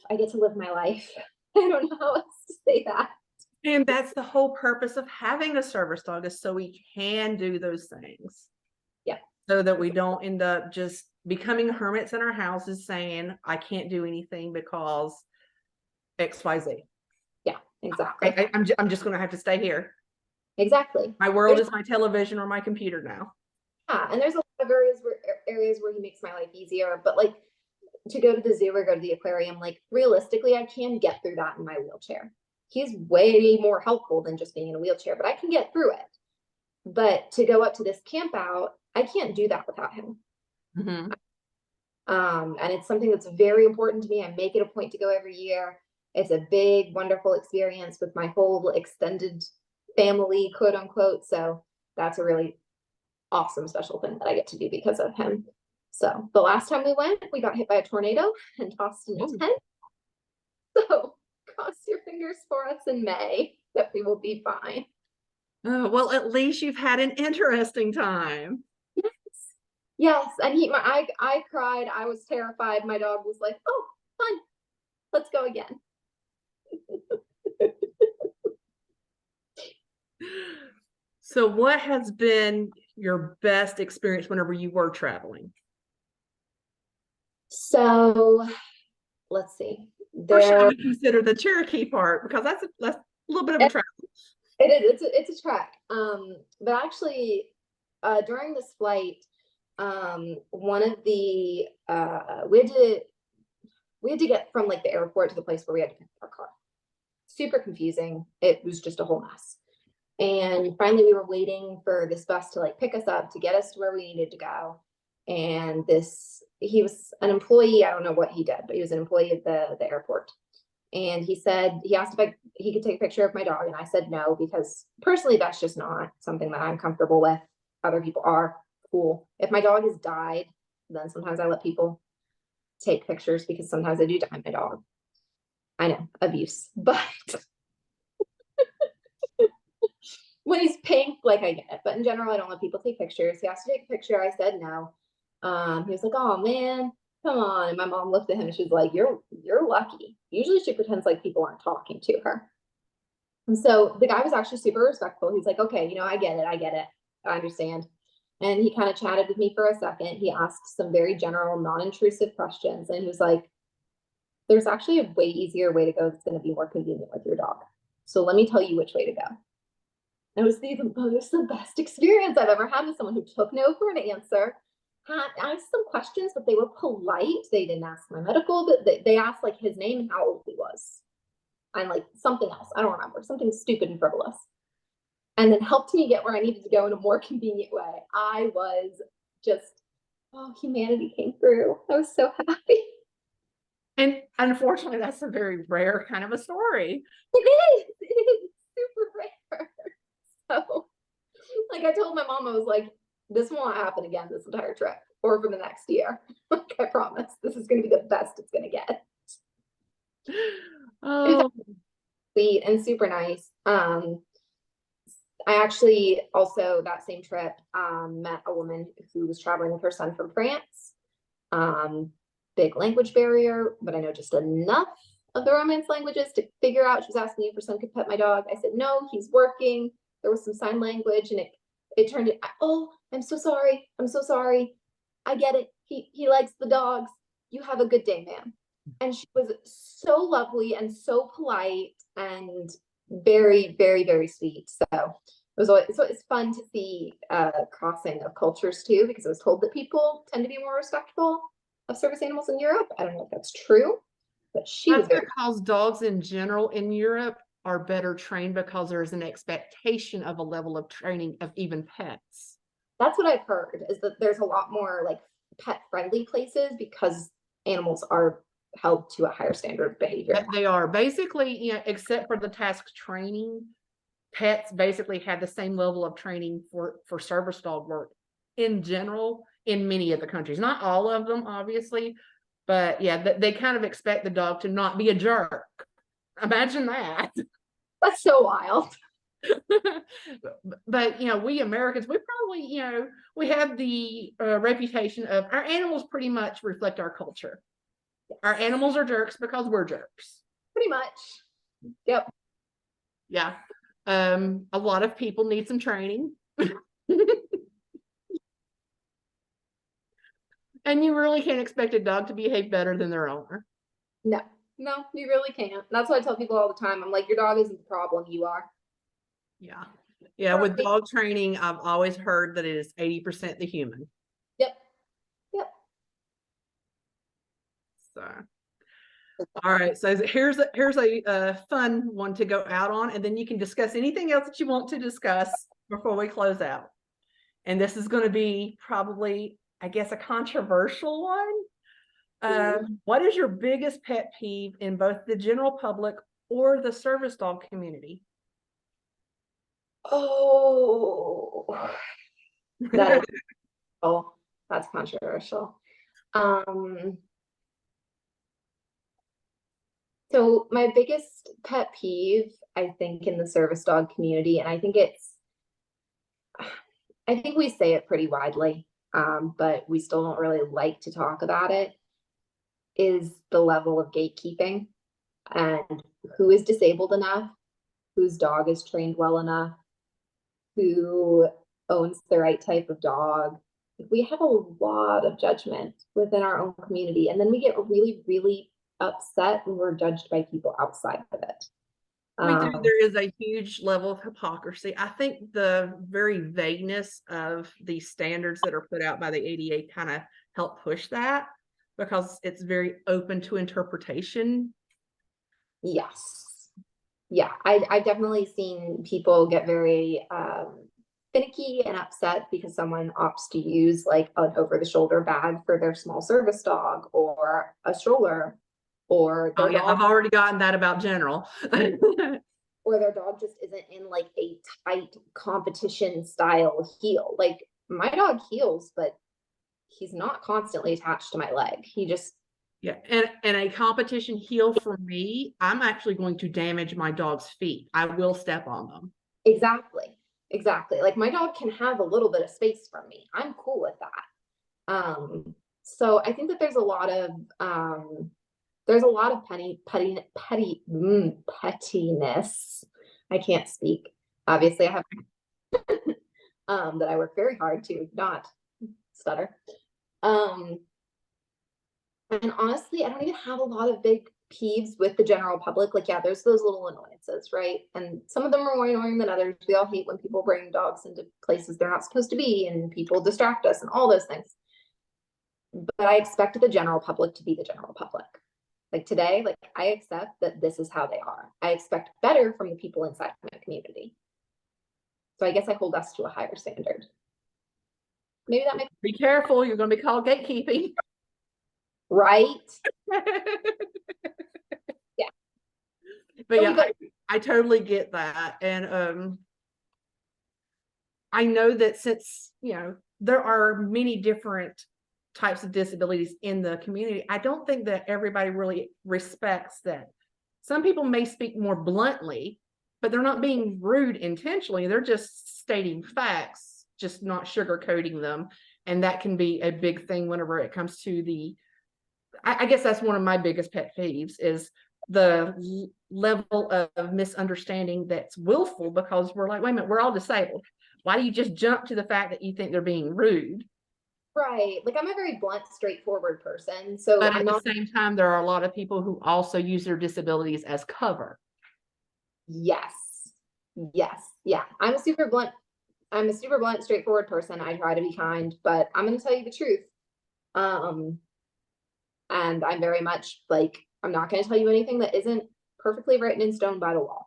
I get to live my life. I don't know how else to say that. And that's the whole purpose of having a service dog, is so we can do those things. Yeah. So that we don't end up just becoming hermits in our houses saying, I can't do anything because XYZ. Yeah, exactly. I'm just going to have to stay here. Exactly. My world is my television or my computer now. Yeah, and there's a lot of areas where he makes my life easier, but like to go to the zoo or go to the aquarium, like realistically, I can get through that in my wheelchair. He's way more helpful than just being in a wheelchair, but I can get through it. But to go up to this camp out, I can't do that without him. Mm-hmm. And it's something that's very important to me. I make it a point to go every year. It's a big, wonderful experience with my whole extended family, quote unquote. So that's a really awesome, special thing that I get to do because of him. So the last time we went, we got hit by a tornado and tossed in a tent. So cross your fingers for us in May that we will be fine. Oh, well, at least you've had an interesting time. Yes. And I cried. I was terrified. My dog was like, oh, fun. Let's go again. So what has been your best experience whenever you were traveling? So let's see. Or should I consider the Cherokee part, because that's a little bit of a travel. It is. It's a trek. But actually, during this flight, one of the we had to get from like the airport to the place where we had to pick up our car. Super confusing. It was just a whole mess. And finally, we were waiting for this bus to like pick us up to get us to where we needed to go. And he was an employee. I don't know what he did, but he was an employee at the airport. And he asked if he could take a picture of my dog. And I said no, because personally, that's just not something that I'm comfortable with. Other people are. Cool. If my dog has died, then sometimes I let people take pictures, because sometimes I do die my dog. I know, abuse, but when he's pink, like I get it. But in general, I don't let people take pictures. He asked to take a picture. I said no. He was like, oh man, come on. And my mom looked at him and she's like, you're lucky. Usually she pretends like people aren't talking to her. And so the guy was actually super respectful. He's like, okay, I get it. I understand. And he kind of chatted with me for a second. He asked some very general, non-intrusive questions. And he was like, there's actually a way easier way to go that's going to be more convenient with your dog. So let me tell you which way to go. It was the best experience I've ever had with someone who took no for an answer, asked some questions, but they were polite. They didn't ask my medical, but they asked like his name and how old he was. And like something else. I don't remember. Something stupid and frivolous. And then helped me get where I needed to go in a more convenient way. I was just, oh, humanity came through. I was so happy. And unfortunately, that's a very rare kind of a story. It is super rare. So, like I told my mom, I was like, this won't happen again this entire trip or for the next year. Like I promise, this is going to be the best it's going to get. Oh, Sweet and super nice. I actually also that same trip met a woman who was traveling with her son from France. Big language barrier, but I know just enough of the Romance languages to figure out. She was asking if her son could pet my dog. I said no, he's working. There was some sign language, and it turned it. Oh, I'm so sorry. I'm so sorry. I get it. He likes the dogs. You have a good day, ma'am. And she was so lovely and so polite and very, very, very sweet. So it's fun to see crossing of cultures too, because I was told that people tend to be more respectful of service animals in Europe. I don't know if that's true, but she was that's very. because dogs in general in Europe are better trained because there's an expectation of a level of training of even pets. That's what I've heard, is that there's a lot more like pet friendly places because animals are held to a higher standard of behavior. They are basically, except for the task training, pets basically have the same level of training for service dog work in general in many of the countries. Not all of them, obviously, but yeah, they kind of expect the dog to not be a jerk. Imagine that. That's so wild. But we Americans, we probably, we have the reputation of our animals pretty much reflect our culture. Our animals are jerks because we're jerks. Pretty much. Yep. Yeah. A lot of people need some training. And you really can't expect a dog to behave better than their owner. No, you really can't. That's what I tell people all the time. I'm like, your dog isn't the problem, you are. Yeah. Yeah. With dog training, I've always heard that it is 80% the human. Yep. So, all right. So here's a fun one to go out on, and then you can discuss anything else that you want to discuss before we close out. And this is going to be probably, I guess, a controversial one. What is your biggest pet peeve in both the general public or the service dog community? Oh, that's controversial. So my biggest pet peeve, I think, in the service dog community, and I think we say it pretty widely, but we still don't really like to talk about it, is the level of gatekeeping and who is disabled enough, whose dog is trained well enough, who owns the right type of dog. We have a lot of judgment within our own community, and then we get really, really upset when we're judged by people outside of it. We do. There is a huge level of hypocrisy. I think the very vagueness of the standards that are put out by the ADA kind of help push that, because it's very open to interpretation. Yes. Yeah, I've definitely seen people get very finicky and upset because someone opts to use like an over-the-shoulder bag for their small service dog or a stroller, or their dog, I've already gotten that about General. Or their dog just isn't in like a tight competition style heel. Like my dog heels, but he's not constantly attached to my leg. He just. Yeah, and a competition heel for me, I'm actually going to damage my dog's feet. I will step on them. Exactly. Like my dog can have a little bit of space from me. I'm cool with that. So I think that there's a lot of pettiness. I can't speak. Obviously, I have that I work very hard to not stutter. And honestly, I don't even have a lot of big peeves with the general public. Like, yeah, there's those little annoyances, right? And some of them are more annoying than others. We all hate when people bring dogs into places they're not supposed to be, and people distract us and all those things. but I expect the general public to be the general public. Like today, like I accept that this is how they are. I expect better from the people inside my community. So I guess I hold us to a higher standard. Maybe that makes Be careful, you're gonna be called gatekeeping. right. But So yeah, we go- I totally get that. And I know that since, there are many different types of disabilities in the community, I don't think that everybody really respects that. Some people may speak more bluntly, but they're not being rude intentionally. They're just stating facts, just not sugarcoating them. And that can be a big thing whenever it comes to I guess that's one of my biggest pet peeves is the level of misunderstanding that's willful, because we're like, wait a minute, we're all disabled. Why do you just jump to the fact that you think they're being rude? right. Like I'm a very blunt, straightforward person. So But I'm at not, the same time, there are a lot of people who also use their disabilities as cover. yes. Yes. Yeah. I'm a super blunt, straightforward person. I try to be kind, but I'm gonna tell you the truth. Um, and I'm very much like, I'm not gonna tell you anything that isn't perfectly written in stone by the law.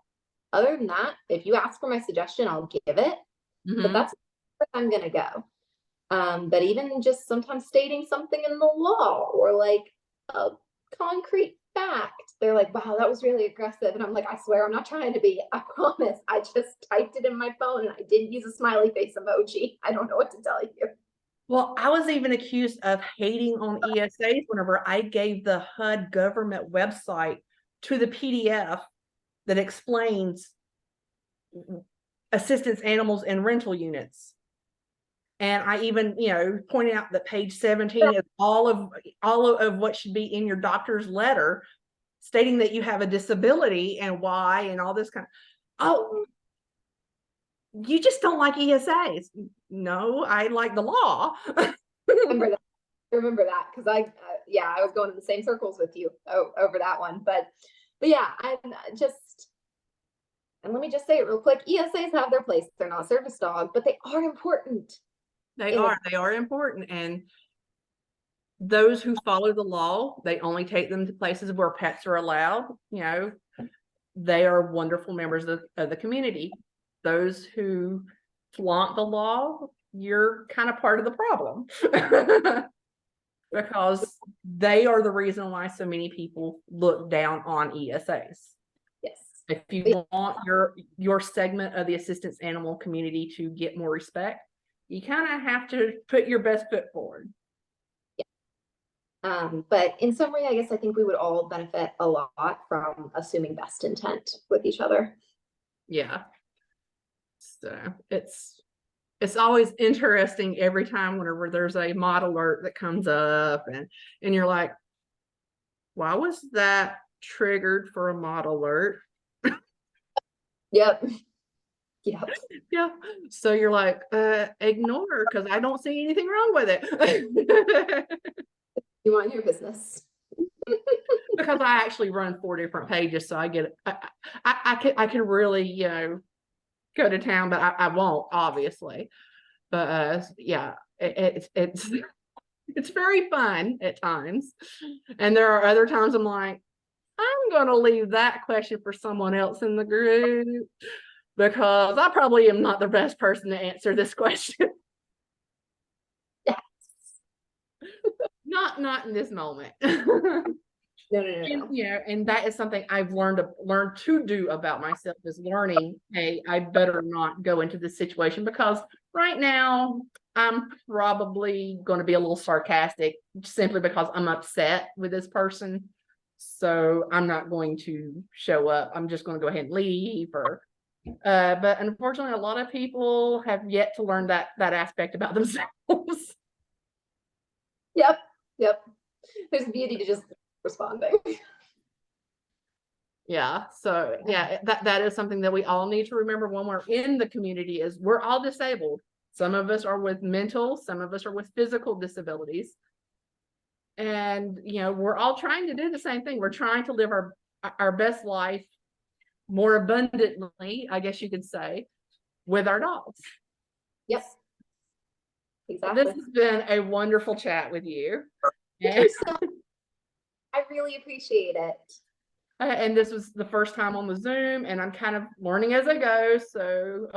Other than that, if you ask for my suggestion, I'll give it, but Mhm. that's where I'm gonna go. But even just sometimes stating something in the law or like a concrete fact, they're like, wow, that was really aggressive. And I'm like, I swear I'm not trying to be. I promise. I just typed it in my phone and I didn't use a smiley face emoji. I don't know what to tell you. Well, I was even accused of hating on ESAs whenever I gave the HUD government website to the PDF that explains assistance animals and rental units. And I even, pointed out that page 17 is all of what should be in your doctor's letter, stating that you have a disability and why and all this kind of. Oh, you just don't like ESAs. No, I like the law. Remember that. Remember that because yeah, I was going in the same circles with you over that one. But yeah, I'm just, and let me just say it real quick. ESAs have their place. They're not service dog, but they are important. They are important. And those who follow the law, they only take them to places where pets are allowed. They are wonderful members of the community. Those who flaunt the law, you're kind of part of the problem. Because they are the reason why so many people look down on ESAs. Yes. If you want your segment of the assistance animal community to get more respect, you kind of have to put your best foot forward. But in summary, I guess I think we would all benefit a lot from assuming best intent with each other. Yeah. So it's always interesting every time whenever there's a mod alert that comes up and you're like, why was that triggered for a mod alert? Yep. Yep. Yeah. So you're like, ignore, because I don't see anything wrong with it. You want your business. Because I actually run 4 different pages, so I get I can really, go to town, but I won't, obviously. But yeah, it's it's very fun at times. And there are other times I'm like, I'm gonna leave that question for someone else in the group, because I probably am not the best person to answer this question. Yes. Not in this moment. No. And that is something I've learned to do about myself, is learning, hey, I better not go into this situation, because right now I'm probably going to be a little sarcastic simply because I'm upset with this person. So I'm not going to show up. I'm just going to go ahead and leave, but unfortunately, a lot of people have yet to learn that aspect about themselves. Yep. There's beauty to just responding. Yeah. So yeah, that is something that we all need to remember when we're in the community, is we're all disabled. Some of us are with mental, some of us are with physical disabilities. And we're all trying to do the same thing. We're trying to live our best life more abundantly, I guess you could say, with our dogs. Yep. This exactly. has been a wonderful chat with you. Thank And, you so I really appreciate it. and this was the first time on the Zoom, and I'm kind of learning as I go. So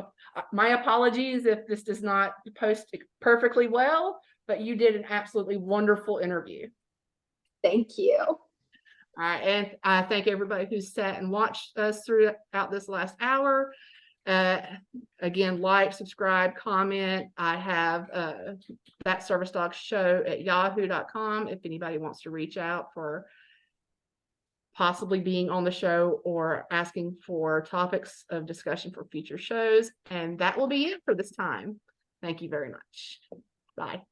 my apologies if this does not post perfectly well, but you did an absolutely wonderful interview. Thank you. And I thank everybody who sat and watched us throughout this last hour. Again, like, subscribe, comment. I have That Service Dog Show at yahoo.com if anybody wants to reach out for possibly being on the show or asking for topics of discussion for future shows. And that will be it for this time. Thank you very much. Bye.